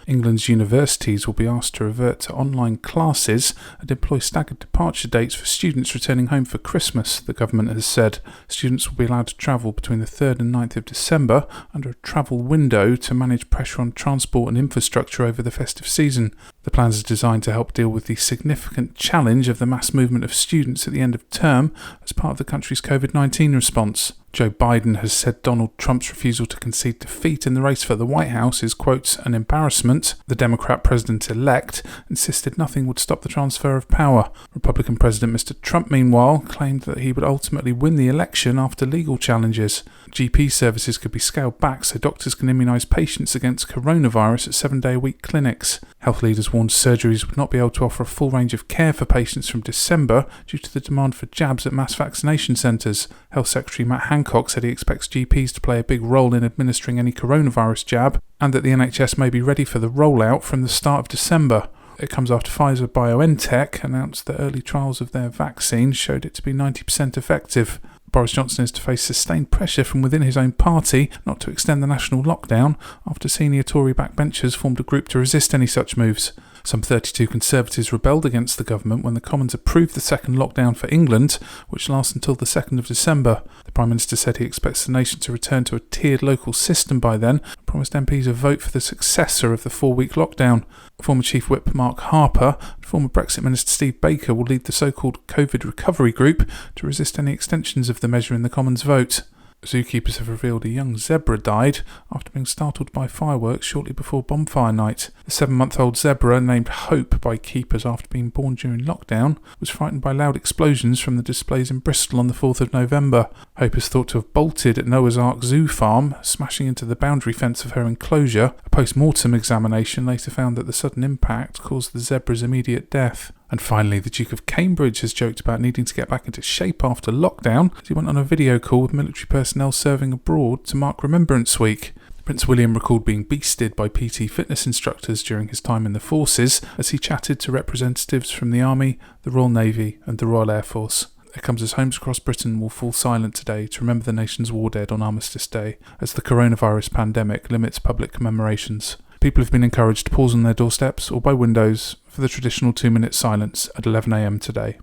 England's universities will be asked to revert to online classes and employ staggered departure dates for students returning home for Christmas, the government has said. Students will be allowed to travel between the 3rd and 9th of December under a travel window to manage pressure on transport and infrastructure over the festive season. The plans are designed to help deal with the significant challenge of the mass movement of students at the end of term as part of the country's Covid-19 response. Joe Biden has said Donald Trump's refusal to concede defeat in the race for the White House is, quote, an embarrassment. The Democrat president-elect insisted nothing would stop the transfer of power. Republican President Mr. Trump, meanwhile, claimed that he would ultimately win the election after legal challenges. GP services could be scaled back so doctors can immunise patients against coronavirus at 7-day-a-week clinics. Health leaders warned surgeries would not be able to offer a full range of care for patients from December due to the demand for jabs at mass vaccination centres. Health Secretary Matt Hancock said he expects GPs to play a big role in administering any coronavirus jab and that the NHS may be ready for the rollout from the start of December. It comes after Pfizer-BioNTech announced that early trials of their vaccine showed it to be 90% effective. Boris Johnson is to face sustained pressure from within his own party not to extend the national lockdown after senior Tory backbenchers formed a group to resist any such moves. Some 32 Conservatives rebelled against the government when the Commons approved the second lockdown for England, which lasts until the 2nd of December. The Prime Minister said he expects the nation to return to a tiered local system by then and promised MPs a vote for the successor of the 4-week lockdown. Former Chief Whip Mark Harper and former Brexit Minister Steve Baker will lead the so-called Covid recovery group to resist any extensions of the measure in the Commons vote. Zookeepers have revealed a young zebra died after being startled by fireworks shortly before Bonfire Night. The 7-month-old zebra, named Hope by keepers after being born during lockdown, was frightened by loud explosions from the displays in Bristol on the 4th of November. Hope is thought to have bolted at Noah's Ark Zoo Farm, smashing into the boundary fence of her enclosure. A post-mortem examination later found that the sudden impact caused the zebra's immediate death. And finally, the Duke of Cambridge has joked about needing to get back into shape after lockdown as he went on a video call with military personnel serving abroad to mark Remembrance Week. Prince William recalled being beasted by PT fitness instructors during his time in the forces as he chatted to representatives from the Army, the Royal Navy and the Royal Air Force. It comes as homes across Britain will fall silent today to remember the nation's war dead on Armistice Day as the coronavirus pandemic limits public commemorations. People have been encouraged to pause on their doorsteps or by windows for the traditional 2-minute silence at 11 a.m. today.